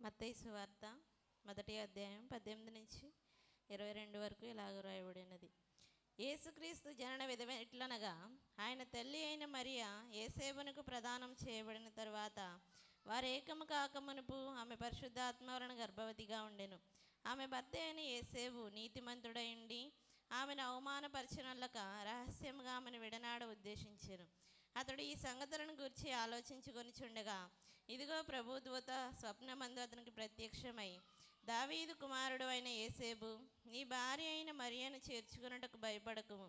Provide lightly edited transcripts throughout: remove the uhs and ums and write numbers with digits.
మత్తయి సువార్త 1వ అధ్యాయం 18 నుంచి 22 వరకు ఇలాగ రాయబడినది. యేసుక్రీస్తు జనన విధం ఎట్లనగా, ఆయన తల్లి అయిన మరియ యేసేబునకు ప్రదానం చేయబడిన తరువాత వారు ఏకము కాకమునుపు ఆమె పరిశుద్ధాత్మ వలన గర్భవతిగా ఉండెను. ఆమె భర్త అయిన యేసేబు నీతిమంతుడై ఉండి ఆమెను అవమానపరచనల్లక రహస్యముగా ఆమెను విడనాడ ఉద్దేశించెను. అతడు ఈ సంగతులను గురించి ఆలోచించుకొనిచుండగా, ఇదిగో ప్రభుదూత స్వప్నమందు అతనికి ప్రత్యక్షమై, దావీదు కుమారుడు అయిన యేసేబు, నీ భార్య అయిన మరియను చేర్చుకొనుటకు భయపడకుము.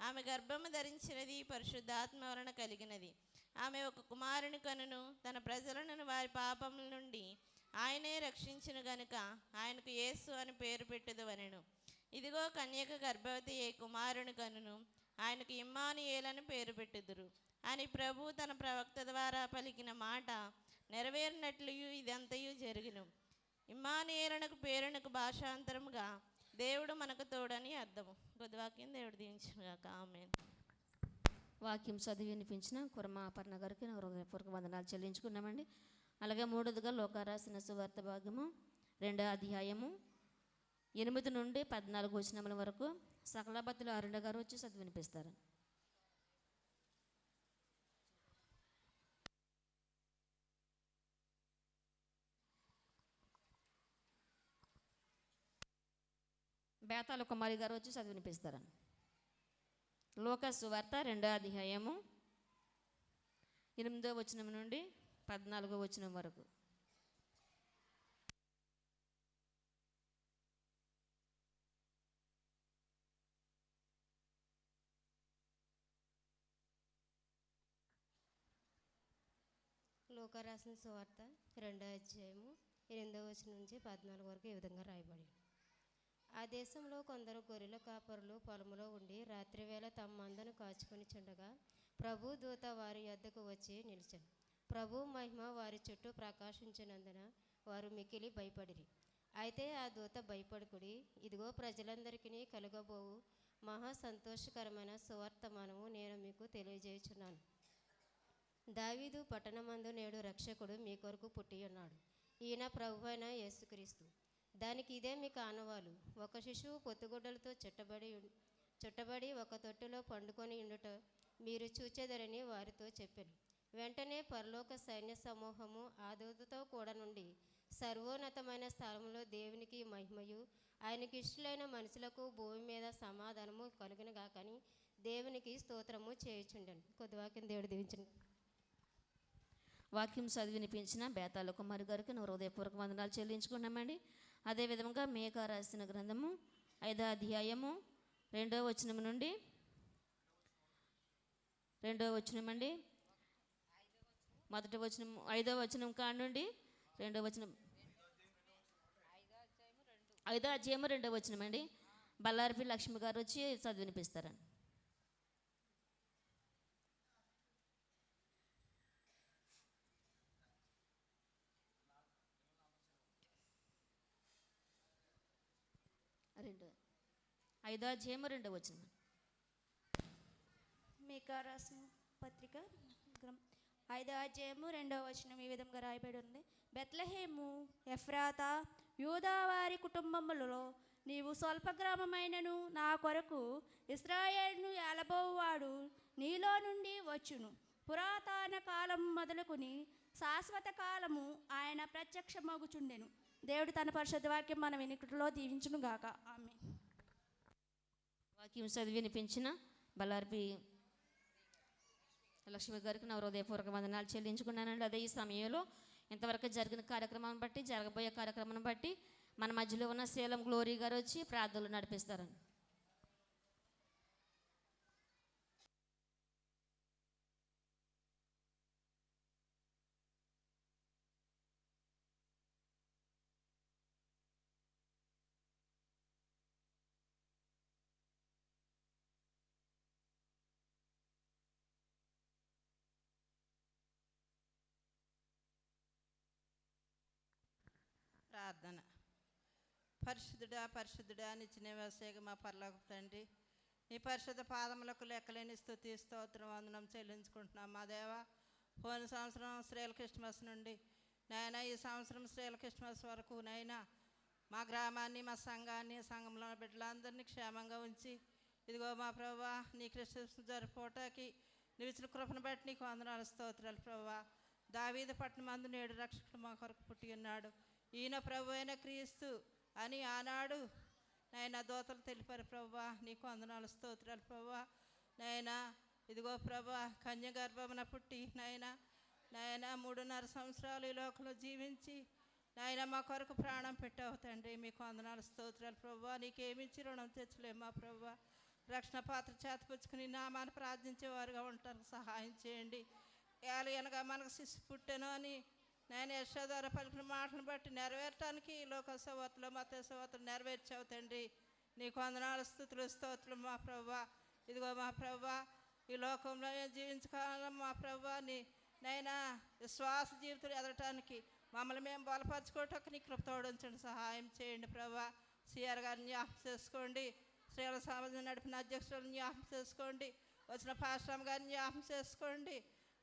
ఆమె గర్భము ధరించినది పరిశుద్ధాత్మ వలన కలిగినది. ఆమె ఒక కుమారుని కనును, తన ప్రజలను వారి పాపముల నుండి ఆయనే రక్షించును గనుక ఆయనకు యేసు అని పేరు పెట్టుదువనెను. ఇదిగో కన్యక గర్భవతి ఏ కుమారుని కనును, ఆయనకు ఇమ్మానుయేలని పేరు పెట్టుదురు అని ప్రభు తన ప్రవక్త ద్వారా పలికిన మాట నెరవేరినట్లు ఇదంతయు జరిగిను. ఇమ్మానుయేలనకు పేరునకు భాషాంతరముగా దేవుడు మనకు తోడని అర్థము. కొద్దివాక్యం దేవుడు దీవించుగాక. ఆమేన్. వాక్యం చదివి వినిపించిన కుర్మాపర్ణ గారికి నా హృదయపూర్వక వందనాలు చెల్లించుకున్నామండి. అలాగే మూడోదిగా లోకా రాసిన సువార్త భాగము 2వ అధ్యాయము 8 నుండి 14 వచనముల వరకు సకలబత్తుల అరుణ గారు వచ్చి చదివి వినిపిస్తారు. బేతాల కుమారి గారు వచ్చి చదివి వినిపిస్తారు. లోకా సువార్త 2వ అధ్యాయము 8వ వచనం నుండి 14వ వచనం వరకు. లోకా రాసిన సువార్త 2వ అధ్యాయము 8వ వచనం నుంచి 14 వరకు ఈ విధంగా రాయబడి, ఆ దేశంలో కొందరు గొర్రెల కాపరులు పొలములో ఉండి రాత్రివేళ తమ మందను కాచుకొని చుండగా ప్రభు దూత వారి యొద్దకు వచ్చి నిలిచెను. ప్రభు మహిమ వారి చుట్టూ ప్రకాశించినందున వారు మికిలి భయపడిరి. అయితే ఆ దూత, భయపడకుడి, ఇదిగో ప్రజలందరికీ కలుగబోవు మహా సంతోషకరమైన సువర్తమానము నేను మీకు తెలియజేయుచున్నాను. దావీదు పట్టణమందు నేడు రక్షకుడు మీ కొరకు పుట్టి ఉన్నాడు. ఈయన ప్రభువైన యేసుక్రీస్తు. దానికి ఇదే మీకు ఆనవాలు. ఒక శిశువు పొత్తుగుడ్డలతో చుట్టబడి ఒక తొట్టులో పండుకొని ఉండుట మీరు చూచెదరని వారితో చెప్పాను. వెంటనే పరలోక సైన్య సమూహము ఆ దూతతో కూడా నుండి సర్వోన్నతమైన స్థలంలో దేవునికి మహిమయు ఆయనకి ఇష్టలైన మనుషులకు భూమి మీద సమాధానము కలుగునుగా కానీ దేవునికి స్తోత్రము చేయుచుండెను. కొద్దివాక్యం దేవుడు దీవించండి. వాక్యం చదివి వినిపించిన బేతాల కుమారి గారికి నా హృదయపూర్వక వందనాలు చెల్లించుకున్నామండి. అదేవిధంగా మేకా రాసిన గ్రంథము 5వ అధ్యాయము 2వ వచనం నుండి 2వ వచనం అండి, మొదటి వచనం 5వ వచనం కాడి నుండి 2వ వచనం, 5వ అధ్యాయము 2వ వచనం అండి. బల్లారపి లక్ష్మి గారు వచ్చి చదివి వినిపిస్తారండి. ఐదో అధ్యాయము 2వ వచనం. మీకా రాసిన పత్రిక 5వ అధ్యాయము 2వ వచనం ఈ విధంగా రాయబడి ఉంది. బెత్లెహేము ఎఫ్రాతా, యూదా వారి కుటుంబములలో నీవు స్వల్ప గ్రామమైనను నా కొరకు ఇశ్రాయేలును ఏలబోవాడు నీలో నుండి వచ్చును. పురాతన కాలం మొదలుకొని శాశ్వత కాలము ఆయన ప్రత్యక్షమగుచుండెను. దేవుడు తన పరిశుద్ధ వాక్యం మన వినికిడిలో దీవించును గాక. ఆమేన్. వాక్యం చదివి వినిపించిన బల్లారపి లక్ష్మి గారికి నా హృదయపూర్వక వందనాలు చెల్లించుకున్నానండి. అదే ఈ సమయంలో ఇంతవరకు జరిగిన కార్యక్రమాన్ని బట్టి, జరగబోయే కార్యక్రమాన్ని బట్టి మన మధ్యలో ఉన్న సేలం గ్లోరీ గారు వచ్చి ప్రార్థనలు నడిపిస్తారండి. ప్రార్థన. పరిశుద్ధుడా పరిశుద్ధుడా నిత్యనివాసేగా మా పరలోకపు తండ్రి, నీ పరిశుద్ధ పాదములకు లెక్కలేని స్తుతి స్తోత్రం వందనం చెల్లించుకుంటున్నాం. మా దేవ, పోయిన సంవత్సరం స్త్రీల క్రిస్మస్ నుండి నాయన ఈ సంవత్సరం స్త్రీల క్రిస్మస్ వరకు నాయన మా గ్రామాన్ని మా సంఘంలో బిడ్డలందరినీ క్షేమంగా ఉంచి ఇదిగో మా ప్రభువా నీ క్రిస్మస్ జరుపుకోవటానికి నువ్వు ఇచ్చిన కృపను బట్టి నీకు వందనాలు స్తోత్రాలు ప్రభువా. దావీదు పట్టణమందు నేడు రక్షకుడు మా కొరకు పుట్టి ఉన్నాడు, ఈయన ప్రభు అయిన క్రీస్తు అని ఆనాడు నాయన దోతలు తెలిపారు ప్రభువా. నీకు వందనాలు స్తోత్రాలు ప్రభువా. నాయన ఇదిగో ప్రభువా కన్య గర్భమున పుట్టి నాయన 3.5 సంవత్సరాలు ఈ లోకంలో జీవించి నాయన మా కొరకు ప్రాణం పెట్టావు తండ్రి. మీకు వందనాలు స్తోత్రాలు ప్రభువా. నీకేమిచ్చి రుణం తెచ్చలేము మా ప్రభువా. రక్షణ పాత్ర చేతపుచ్చుకుని నామాన్ని ప్రార్థించేవారుగా ఉంటారు సహాయం చేయండి. ఏలయనగా మనకు శిశు పుట్టెను అని నేను యశోదార పలికిన మాటను బట్టి నెరవేర్చడానికి లోకసవతలు మతసవతలు నెరవేర్చావు తండ్రి. నీకు వందనాలు స్తుతులు స్తోత్రులు మా ప్రభువా. ఇదిగో మా ప్రభువా ఈ లోకంలో జీవించకాలం మా ప్రభువా నైనా విశ్వాస జీవితం ఎదగటానికి మమ్మల్ని మేము బలపరచుకోవటానికి నీ కృప తోడించండి, సహాయం చేయండి ప్రభా. సిఆర్ గారిని జ్ఞాపకం చేసుకోండి, శ్రీల సమాజం నడిపిన అధ్యక్షులను జ్ఞాపకం చేసుకోండి, వచ్చిన పాశ్రామ్ గారిని జ్ఞాపకం చేసుకోండి,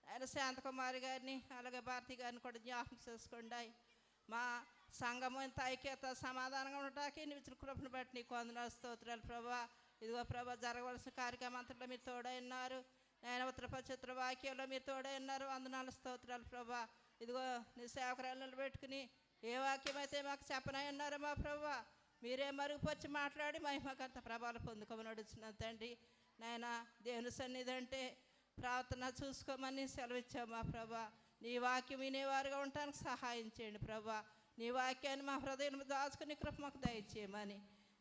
ఆయన శాంతకుమారి గారిని అలాగే భారతి గారిని కూడా జ్ఞాపకం చేసుకోండి. మా సంఘము ఇంత ఐక్యత సమాధానంగా ఉండటానికి నీ ఇచ్చిన కృపను బట్టి నీకు వందనాలు స్తోత్రాలు ప్రభా. ఇదిగో ప్రభా జరగవలసిన కార్యక్రమం అంతట్లో మీరు తోడై ఉన్నారు. నేను ఉత్తరపచిత్ర వాక్యంలో మీరు తోడై ఉన్నారు. వందనాలు స్తోత్రాలు ప్రభా. ఇదిగో నీ సేవకురాలను పెట్టుకుని ఏ వాక్యం అయితే మాకు చెప్పనై ఉన్నారో మా ప్రభా మీరే మరుగుపరిచి మాట్లాడి మహిమకర్త ప్రభావాలు పొందుకోమని అడుగుతున్న తండ్రి. నాయన దేవుని సన్నిధి అంటే ప్రార్థన చూసుకోమని సెలవిచ్చావు మా ప్రభా. నీ వాక్యం వినేవారుగా ఉండటానికి సహాయం చేయండి ప్రభా. నీ వాక్యాన్ని మా హృదయం దాచుకుని కృప మాకు దయచేయమని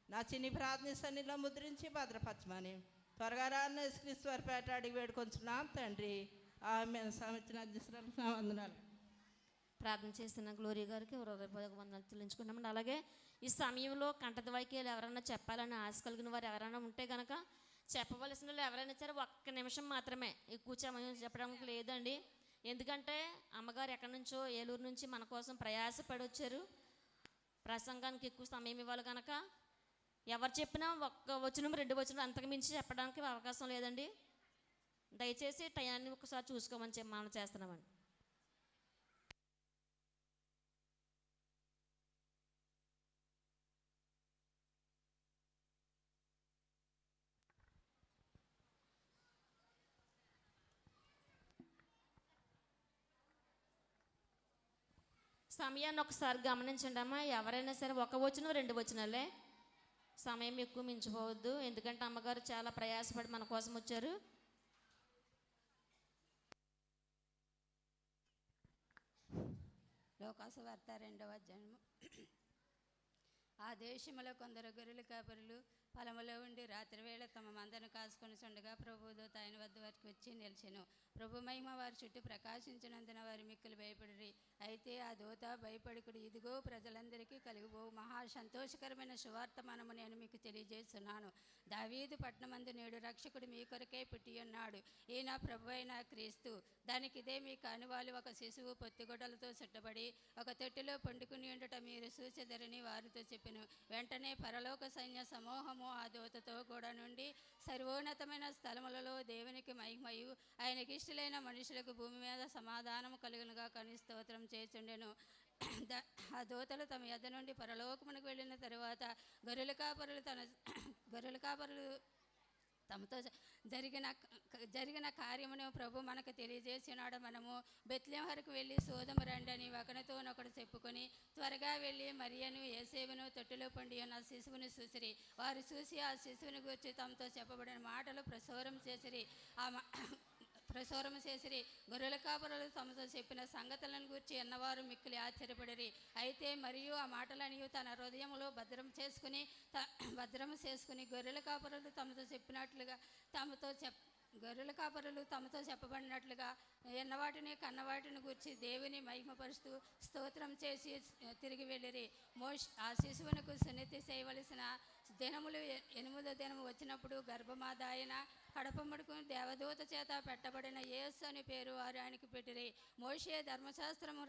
నా చిన్ని ప్రార్థన సన్నిధిలో ముద్రించి భద్రపరచమని త్వరగా రాన్న యేసుక్రీస్తు వారి పేట అడిగి వేడుకొంచున్నాం తండ్రి. ఆమె సంవత్సరం అధ్యక్షులకు వందనాలు. ప్రార్థన చేస్తున్న గ్లోరీ గారికి హృదయపూర్వక వందనాలు చెల్లించుకున్నామండి. అలాగే ఈ సమయంలో కంటత వాక్యాలు ఎవరైనా చెప్పాలని ఆశ కలిగిన వారు ఎవరైనా ఉంటే కనుక చెప్పవలసిన వాళ్ళు ఎవరైనా సరే ఒక్క నిమిషం మాత్రమే, ఎక్కువ సమయం చెప్పడానికి లేదండి. ఎందుకంటే అమ్మగారు ఎక్కడి నుంచో ఏలూరు నుంచి మన కోసం ప్రయాసపడి వచ్చారు. ప్రసంగానికి ఎక్కువ సమయం ఇవ్వాలి కనుక ఎవరు చెప్పినా ఒక్క వచనం 2 వచనం అంతకు మించి చెప్పడానికి అవకాశం లేదండి. దయచేసి టయాన్ని ఒకసారి చూసుకోమని మనం చేస్తున్నామండి. సమయాన్ని ఒకసారి గమనించండి అమ్మా. ఎవరైనా సరే ఒక వచనం 2 వచనాలే, సమయం ఎక్కువ మించిపోవద్దు. ఎందుకంటే అమ్మగారు చాలా ప్రయాసపడి మన కోసం వచ్చారు. లోకాసు వార్త 2వ అధ్యాయము. ఆ దేశంలో కొందరు గొర్రెల కాపరులు పొలములో ఉండి రాత్రివేళ తమ మందను కాసుకొని చుండగా ప్రభు దూత ఆయన వద్ద వారికి వచ్చి నిలిచెను. ప్రభు మహిమ వారి చుట్టూ ప్రకాశించినందున వారు మిక్కులు భయపడిరి. అయితే ఆ దూత భయపడుకుడు, ఇదిగో ప్రజలందరికీ కలిగిపోవు మహా సంతోషకరమైన సువార్తమానము నేను మీకు తెలియజేస్తున్నాను. దావీదు పట్టణమందు నేడు రక్షకుడు మీ కొరకే పుట్టి ఉన్నాడు, ఈయన ప్రభు అయిన క్రీస్తు. దానికి ఇదే మీ కానువాలు, ఒక శిశువు పొత్తిగొడ్డలతో చుట్టబడి ఒక తొట్టిలో పండుకుని ఉండట మీరు చూచెదరని వారితో చెప్పెను. వెంటనే పరలోక సైన్య సమూహము ఆ దూతతో కూడా నుండి సర్వోన్నతమైన స్థలములలో దేవునికి మహిమయు ఆయనకి ఇష్టలైన మనుషులకు భూమి మీద సమాధానము కలుగునుగా కని స్తోత్రం చేస్తుండెను. ఆ దూతలు తమ యొద్ద నుండి పరలోకమునకు వెళ్ళిన తరువాత గొర్రెల కాపరులు తమతో జరిగిన కార్యమును ప్రభు మనకు తెలియజేసినాడు. మనము బెత్లెహేము వరకు వెళ్ళి సోదము రండి అని ఒకరితోనొకడు చెప్పుకొని త్వరగా వెళ్ళి మరియను యేసేపును తొట్టిలో పండి ఉన్న శిశువును చూసిరి. వారు చూసి ఆ శిశువుని గురించి తమతో చెప్పబడిన మాటలు ప్రసారం చేసిరి. గొర్రెల కాపరులు తమతో చెప్పిన సంగతులను గురించి ఎన్నవారు మిక్కిలి ఆశ్చర్యపడిరి. అయితే మరియు ఆ మాటలని తన హృదయంలో భద్రం చేసుకుని గొర్రెల కాపరులు తమతో చెప్పబడినట్లుగా ఎన్నవాటిని కన్నవాటిని గురించి దేవుని మహిమపరుస్తూ స్తోత్రం చేసి తిరిగి వెళ్ళిరి. ఆ శిశువునకు సున్నతి చేయవలసిన దినములు 8వ దినము వచ్చినప్పుడు గర్భమాదాయన కడపముడుకు దేవదూత చేత పెట్టబడిన యేసు అని పేరు వారు ఆయనకు పెట్టిరి. మోషే ధర్మశాస్త్రము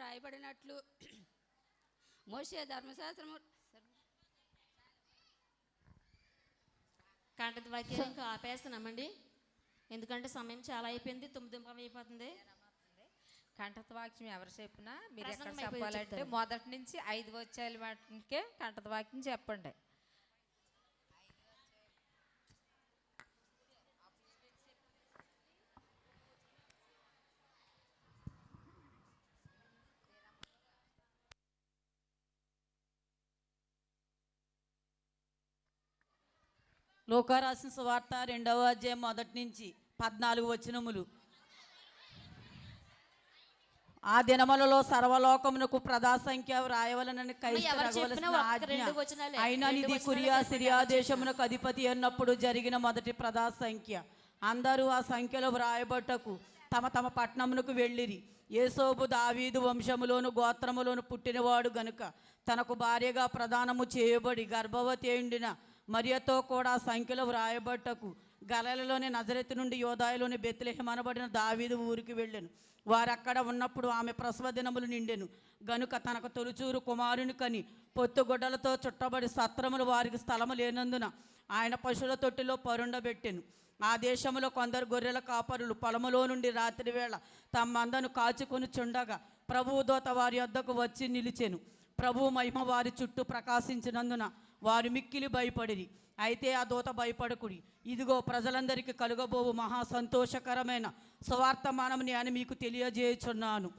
కంటత వాక్యాలు ఇంకా ఆపేస్తున్నామండి, ఎందుకంటే సమయం చాలా అయిపోయింది, 9 అయిపోతుంది. కంఠత వాక్యం ఎవరు చెప్పినా మీరు ఎక్కడ ప్రసంగం అయిపోయి చెప్పాలంటే చెప్తారు. మొదటి నుంచి 5 వచ్చాయల వాటికే కంఠత వాక్యం చెప్పండి. లూకా రాసిన సువార్త 2వ అధ్యాయం 1 నుంచి 14 వచనములు. ఆ దినములలో సర్వలోకమునకు ప్రదా సంఖ్య వ్రాయవలనని ఎవరు చెప్పినా కైసరగవలసిన ఒక్క ఆజ్ఞ. 2 వచనాలే. అయినా 2 ఇది వచనాలే కురియా చెప్పండి, సిరియా ఎవరు దేశమునకు అధిపతి అన్నప్పుడు జరిగిన మొదటి ప్రదా సంఖ్య. అందరూ ఆ సంఖ్యలో వ్రాయబట్టకు తమ తమ పట్టణమునకు వెళ్ళిరి. యేసోబు దావీదు వంశములోను గోత్రములోను పుట్టినవాడు గనుక తనకు భార్యగా ప్రదానము చేయబడి గర్భవతి ఎండిన మరియతో కూడా సంఖ్యలో వ్రాయబట్టకు గలిలయలోని నజరెతు నుండి యోదాయలోని బెత్లెహేము అనబడిన దావీదు ఊరికి వెళ్ళెను. వారక్కడ ఉన్నప్పుడు ఆమె ప్రసవ దినములు నిండెను గనుక తనకు తొలిచూరు కుమారుని కని పొత్తుగొడ్డలతో చుట్టబడి సత్రములు వారికి స్థలము లేనందున ఆయన పశువుల తొట్టిలో పరుండబెట్టెను. ఆ దేశంలో కొందరు గొర్రెల కాపరులు పొలములో నుండి రాత్రివేళ తమ మందను కాచుకొని చుండగా ప్రభువు దూత వారి వద్దకు వచ్చి నిలిచెను. ప్రభువు మహిమ వారి చుట్టూ ప్రకాశించినందున వారు మిక్కిలి భయపడిరి. అయితే ఆ దూత భయపడకుడి, ఇదిగో ప్రజలందరికీ కలుగబోవు మహా సంతోషకరమైన సువార్తమానముని అని మీకు తెలియజేయుచున్నాను.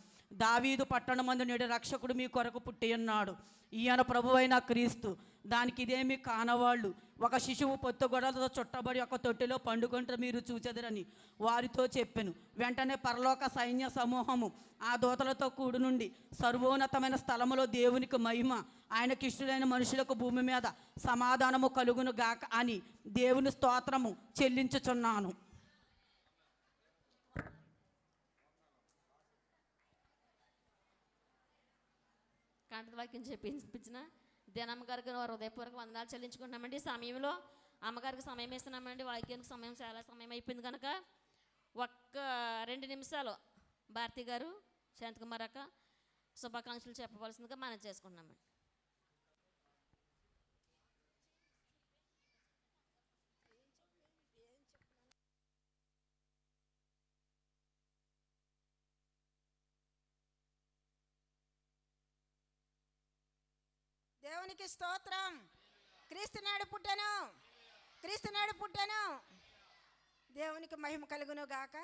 దావీదు పట్టణమందు నేడు రక్షకుడు మీ కొరకు పుట్టి ఉన్నాడు. ఈయన ప్రభువైన క్రీస్తు. దానికి ఇదేమి కానవాళ్ళు ఒక శిశువు పొత్తుగొడలతో చుట్టబడి ఒక తొట్టిలో పండుకుంటే మీరు చూచెదరని వారితో చెప్పెను. వెంటనే పరలోక సైన్య సమూహము ఆ దూతలతో కూడి నుండి సర్వోన్నతమైన స్థలములో దేవునికి మహిమ, ఆయనకిష్టులైన మనుషులకు భూమి మీద సమాధానము కలుగును గాక అని దేవుని స్తోత్రము చెల్లించుచున్నాను. కంఠత వాక్యం చెప్పించిన దినమ్మ గారికి హృదయపూర్వక వందనాలు చెల్లించుకుంటున్నామండి. సమయంలో అమ్మగారికి సమయం ఇస్తున్నామండి. వాక్యానికి సమయం చాలా సమయం అయిపోయింది కనుక ఒక్క 2 నిమిషాలు భారతి గారు, శాంతకుమార్ అక్క శుభాకాంక్షలు చెప్పవలసిందిగా మనం చేసుకుంటున్నామండి. దేవునికి స్తోత్రం. క్రీస్తునాడు పుట్టెను, క్రీస్తునాడు పుట్టెను. దేవునికి మహిమ కలుగును గాక.